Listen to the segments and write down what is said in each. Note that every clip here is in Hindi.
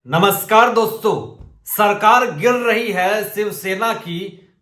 नमस्कार दोस्तों। सरकार गिर रही है शिवसेना की,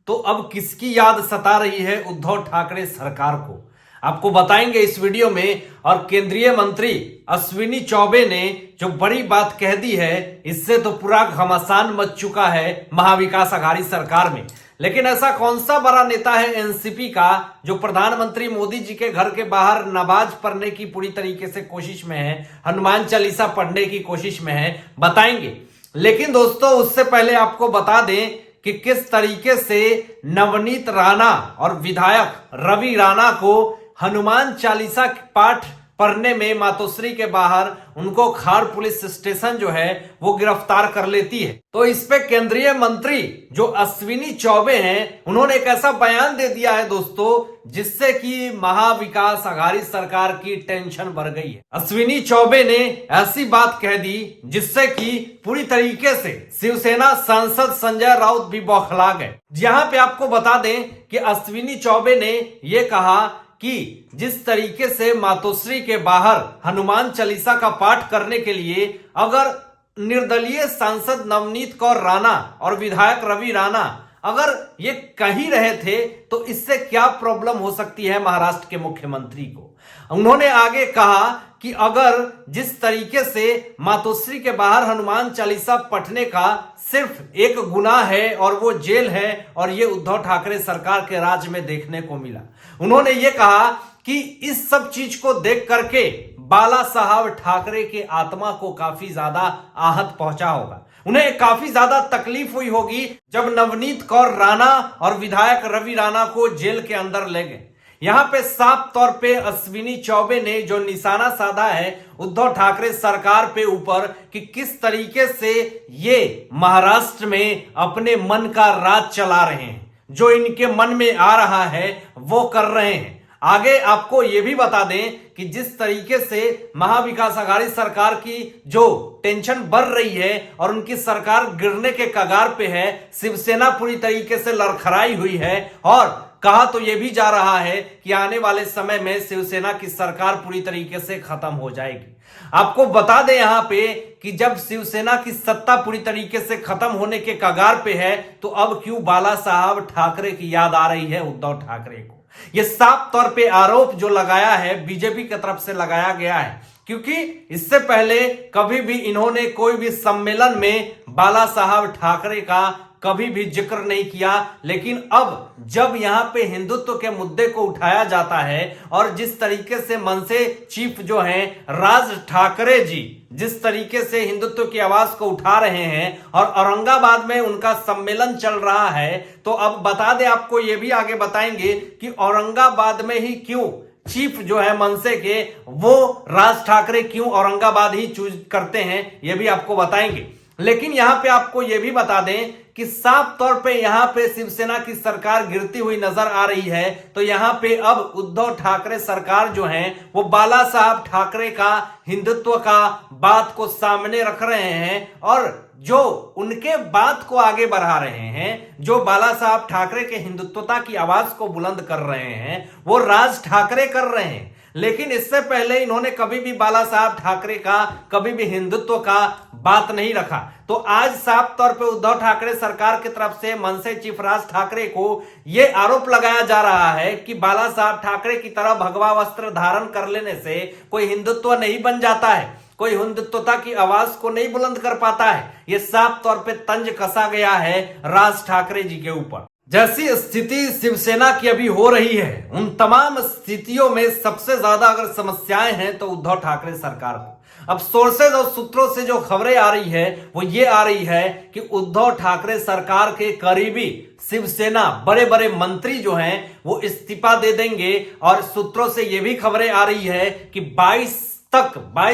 तो अब किसकी याद सता रही है उद्धव ठाकरे सरकार को, आपको बताएंगे इस वीडियो में। और केंद्रीय मंत्री अश्विनी चौबे ने जो बड़ी बात कह दी है, इससे तो पूरा घमासान मच चुका है महाविकास अघाड़ी सरकार में। लेकिन ऐसा कौन सा बड़ा नेता है एनसीपी का जो प्रधानमंत्री मोदी जी के घर के बाहर नमाज पढ़ने की पूरी तरीके से कोशिश में है, हनुमान चालीसा पढ़ने की कोशिश में है, बताएंगे। लेकिन दोस्तों, उससे पहले आपको बता दें कि किस तरीके से नवनीत राणा और विधायक रवि राणा को हनुमान चालीसा पाठ पढ़ने में मातोश्री के बाहर उनको खाड़ पुलिस स्टेशन जो है वो गिरफ्तार कर लेती है। तो इस पे केंद्रीय मंत्री जो अश्विनी चौबे हैं, उन्होंने एक ऐसा बयान दे दिया है दोस्तों, जिससे कि महाविकास अघाड़ी सरकार की टेंशन बढ़ गई है। अश्विनी चौबे ने ऐसी बात कह दी जिससे कि पूरी तरीके से शिवसेना सांसद संजय राउत भी बौखला गए। जहां पे आपको बता दें कि अश्विनी चौबे ने यह कहा कि जिस तरीके से मातोश्री के बाहर हनुमान चालीसा का पाठ करने के लिए अगर निर्दलीय सांसद नवनीत कौर राणा और विधायक रवि राणा अगर ये कहीं रहे थे, तो इससे क्या प्रॉब्लम हो सकती है महाराष्ट्र के मुख्यमंत्री को। उन्होंने आगे कहा कि अगर जिस तरीके से मातोश्री के बाहर हनुमान चालीसा पढ़ने का सिर्फ एक गुनाह है और वो जेल है, और ये उद्धव ठाकरे सरकार के राज में देखने को मिला। उन्होंने ये कहा कि इस सब चीज को देख करके बाला साहब ठाकरे के आत्मा को काफी ज्यादा आहत पहुंचा होगा, उन्हें काफी ज्यादा तकलीफ हुई होगी जब नवनीत कौर राणा और विधायक रवि राणा को जेल के अंदर ले गए। यहां पे साफ तौर पे अश्विनी चौबे ने जो निशाना साधा है उद्धव ठाकरे सरकार पे ऊपर कि किस तरीके से ये महाराष्ट्र में अपने मन का राज चला रहे हैं, जो इनके मन में आ रहा है वो कर रहे हैं। आगे आपको ये भी बता दें कि जिस तरीके से महाविकास अघाड़ी सरकार की जो टेंशन बढ़ रही है और उनकी सरकार गिरने के कगार पे है, शिवसेना पूरी तरीके से लड़खड़ाई हुई है और कहा तो यह भी जा रहा है कि आने वाले समय में शिवसेना की सरकार पूरी तरीके से खत्म हो जाएगी। आपको बता दें यहां पे कि जब शिवसेना की सत्ता पूरी तरीके से खत्म होने के कगार पे है, तो अब क्यों बाला साहब ठाकरे की याद आ रही है उद्धव ठाकरे को। यह साफ तौर पे आरोप जो लगाया है बीजेपी की तरफ से लगाया गया है, क्योंकि इससे पहले कभी भी इन्होंने कोई भी सम्मेलन में बाला साहब ठाकरे का कभी भी जिक्र नहीं किया। लेकिन अब जब यहां पे हिंदुत्व के मुद्दे को उठाया जाता है और जिस तरीके से मनसे चीफ जो हैं राज ठाकरे जी जिस तरीके से हिंदुत्व की आवाज को उठा रहे हैं और औरंगाबाद में उनका सम्मेलन चल रहा है, तो अब बता दें आपको ये भी आगे बताएंगे कि औरंगाबाद में ही क्यों चीफ जो है मनसे के वो राज ठाकरे क्यों औरंगाबाद ही चूज करते हैं, ये भी आपको बताएंगे। लेकिन यहां पे आपको यह भी बता दें कि साफ तौर पे यहां पे शिवसेना की सरकार गिरती हुई नजर आ रही है, तो यहां पे अब उद्धव ठाकरे सरकार जो है वो बाला साहब ठाकरे का हिंदुत्व का बात को सामने रख रहे हैं और जो उनके बात को आगे बढ़ा रहे हैं, जो बाला साहब ठाकरे के हिंदुत्वता की आवाज को बुलंद कर रहे हैं, वो राज ठाकरे कर रहे हैं। लेकिन इससे पहले इन्होंने कभी भी बाला साहब ठाकरे का कभी भी हिंदुत्व का बात नहीं रखा। तो आज साफ तौर पे उद्धव ठाकरे सरकार की तरफ से मनसे चीफ राज ठाकरे को यह आरोप लगाया जा रहा है कि बाला साहब ठाकरे की तरह भगवा वस्त्र धारण कर लेने से कोई हिंदुत्व नहीं बन जाता है, कोई हिंदुत्वता की आवाज को नहीं बुलंद कर पाता है। यह साफ तौर पे तंज कसा गया है राज ठाकरे जी के ऊपर। जैसी स्थिति शिवसेना की अभी हो रही है, उन तमाम स्थितियों में सबसे ज्यादा अगर समस्याएं हैं तो उद्धव ठाकरे सरकार को। अब सोर्सेज और सूत्रों से जो खबरें आ रही है वो ये आ रही है कि उद्धव ठाकरे सरकार के करीबी शिवसेना बड़े बड़े मंत्री जो हैं वो इस्तीफा दे देंगे। और सूत्रों से ये भी खबरें आ रही है कि 22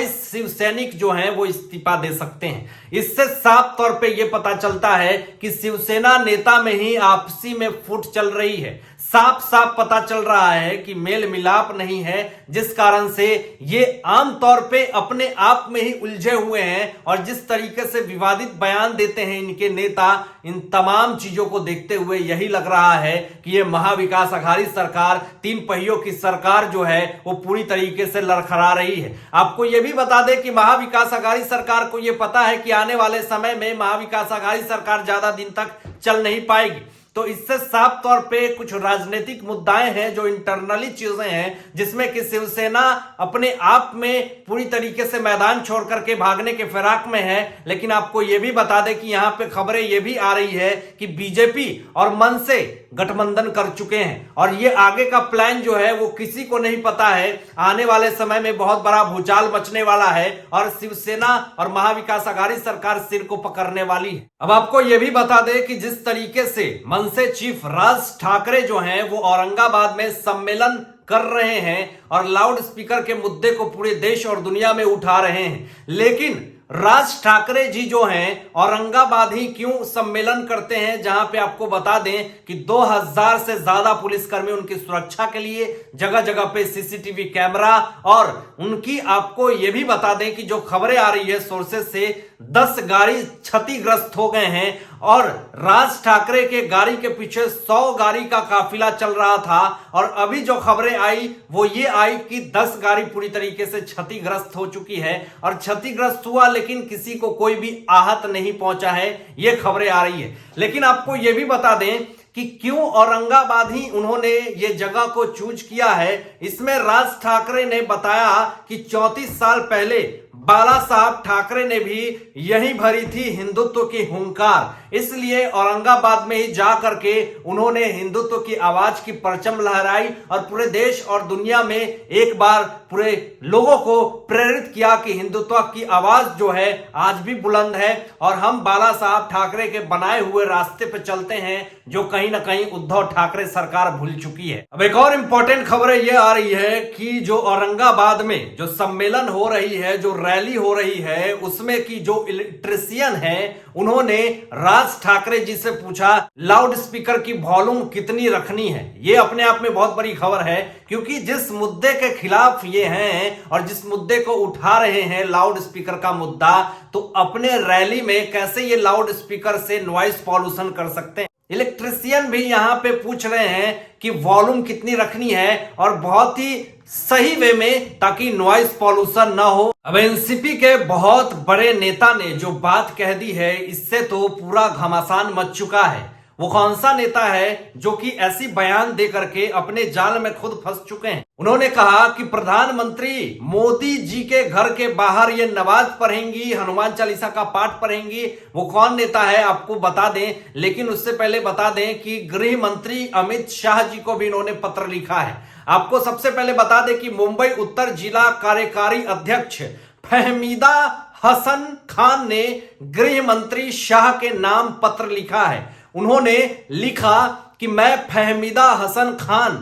शिव सैनिक जो हैं वो इस्तीफा दे सकते हैं। इससे साफ तौर पे ये पता चलता है कि शिवसेना नेता में ही आपसी में फूट चल रही है। साफ साफ पता चल रहा है कि मेल मिलाप नहीं है, जिस कारण से ये आमतौर पे अपने आप में ही उलझे हुए हैं और जिस तरीके से विवादित बयान देते हैं इनके नेता, इन तमाम चीजों को देखते हुए यही लग रहा है कि ये महाविकास अघाड़ी सरकार, तीन पहियों की सरकार जो है वो पूरी तरीके से लड़खड़ा रही है। आपको यह भी बता दें कि महाविकास अघाड़ी सरकार को यह पता है कि आने वाले समय में महाविकास अघाड़ी सरकार ज्यादा दिन तक चल नहीं पाएगी, तो इससे साफ तौर पे कुछ राजनीतिक मुद्दाएं हैं जो इंटरनली चीजें हैं, जिसमें कि शिवसेना अपने आप में पूरी तरीके से मैदान छोड़ करके भागने के फिराक में है। लेकिन आपको यह भी बता दें कि यहां पे खबरें यह भी आ रही है कि बीजेपी और मन से गठबंधन कर चुके हैं और ये आगे का प्लान जो है वो किसी को नहीं पता है। आने वाले समय में बहुत बड़ा भूचाल मचने वाला है और शिवसेना और महाविकास अघाड़ी सरकार सिर को पकड़ने वाली है। अब आपको यह भी बता दें कि जिस तरीके से मनसे चीफ राज ठाकरे जो हैं वो औरंगाबाद में सम्मेलन कर रहे हैं और लाउड स्पीकर के मुद्दे को पूरे देश और दुनिया में उठा रहे हैं, लेकिन राज ठाकरे जी जो हैं औरंगाबाद ही क्यों सम्मेलन करते हैं, जहां पे आपको बता दें कि 2000 से ज्यादा पुलिसकर्मी उनकी सुरक्षा के लिए, जगह जगह पे सीसीटीवी कैमरा, और उनकी आपको यह भी बता दें कि जो खबरें आ रही है सोर्सेस से 10 गाड़ी क्षतिग्रस्त हो गए हैं और राज ठाकरे के गाड़ी के पीछे 100 गाड़ी का काफिला चल रहा था। और अभी जो खबरें आई वो ये आई कि 10 गाड़ी पूरी तरीके से क्षतिग्रस्त हो चुकी है और क्षतिग्रस्त हुआ लेकिन किसी को कोई भी आहत नहीं पहुंचा है, ये खबरें आ रही है। लेकिन आपको यह भी बता दें कि क्यों औरंगाबाद ही उन्होंने ये जगह को चूज किया है। इसमें राज ठाकरे ने बताया कि 34 साल पहले बाला साहब ठाकरे ने भी यही भरी थी हिंदुत्व की हुंकार, इसलिए औरंगाबाद में ही जा करके उन्होंने हिंदुत्व की आवाज की परचम लहराई और पूरे देश और दुनिया में एक बार पूरे लोगों को प्रेरित किया कि हिंदुत्व की आवाज जो है आज भी बुलंद है और हम बाला साहब ठाकरे के बनाए हुए रास्ते पे चलते हैं, जो कहीं ना कहीं उद्धव ठाकरे सरकार भूल चुकी है। अब एक और इंपॉर्टेंट खबर ये आ रही है कि जो औरंगाबाद में जो सम्मेलन हो रही है, जो रैली हो रही है, उसमें की जो इलेक्ट्रिशियन है उन्होंने राज ठाकरे जी से पूछा लाउड स्पीकर की वॉल्यूम कितनी रखनी है। ये अपने आप में बहुत बड़ी खबर है, क्योंकि जिस मुद्दे के खिलाफ ये हैं और जिस मुद्दे को उठा रहे हैं लाउड स्पीकर का मुद्दा, तो अपने रैली में कैसे ये लाउड स्पीकर से नॉइस पॉल्यूशन कर सकते हैं। इलेक्ट्रिशियन भी यहां पे पूछ रहे हैं कि वॉल्यूम कितनी रखनी है और बहुत ही सही वे में, ताकि नॉइस पॉल्यूशन ना हो। अब एनसीपी के बहुत बड़े नेता ने जो बात कह दी है, इससे तो पूरा घमासान मच चुका है। वो कौन सा नेता है जो कि ऐसी बयान दे करके अपने जाल में खुद फंस चुके हैं। उन्होंने कहा कि प्रधानमंत्री मोदी जी के घर के बाहर ये नमाज पढ़ेंगी, हनुमान चालीसा का पाठ पढ़ेंगी। वो कौन नेता है आपको बता दें, लेकिन उससे पहले बता दें कि गृह मंत्री अमित शाह जी को भी इन्होंने पत्र लिखा है। आपको सबसे पहले बता दें कि मुंबई उत्तर जिला कार्यकारी अध्यक्ष फहमीदा हसन खान ने गृह मंत्री शाह के नाम पत्र लिखा है। उन्होंने लिखा कि मैं फहमीदा हसन खान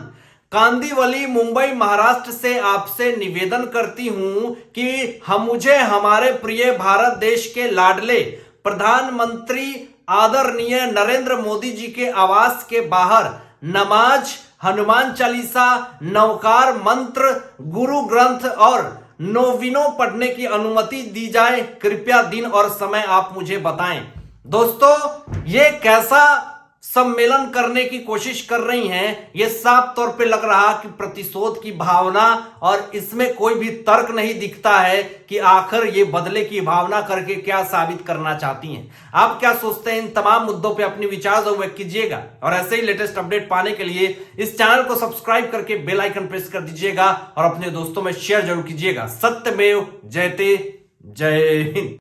कांदिवली मुंबई महाराष्ट्र से आपसे निवेदन करती हूं कि मुझे हमारे प्रिय भारत देश के लाडले प्रधानमंत्री आदरणीय नरेंद्र मोदी जी के आवास के बाहर नमाज, हनुमान चालीसा, नवकार मंत्र, गुरु ग्रंथ और नोविनो पढ़ने की अनुमति दी जाए। कृपया दिन और समय आप मुझे बताएं। दोस्तों, ये कैसा सम्मेलन करने की कोशिश कर रही हैं, ये साफ तौर पे लग रहा कि प्रतिशोध की भावना, और इसमें कोई भी तर्क नहीं दिखता है कि आखिर ये बदले की भावना करके क्या साबित करना चाहती हैं। आप क्या सोचते हैं? इन तमाम मुद्दों पे अपनी विचार जरूर व्यक्त कीजिएगा और ऐसे ही लेटेस्ट अपडेट पाने के लिए इस चैनल को सब्सक्राइब करके बेल आइकन प्रेस कर दीजिएगा और अपने दोस्तों में शेयर जरूर कीजिएगा। सत्यमेव जयते, जय हिंद।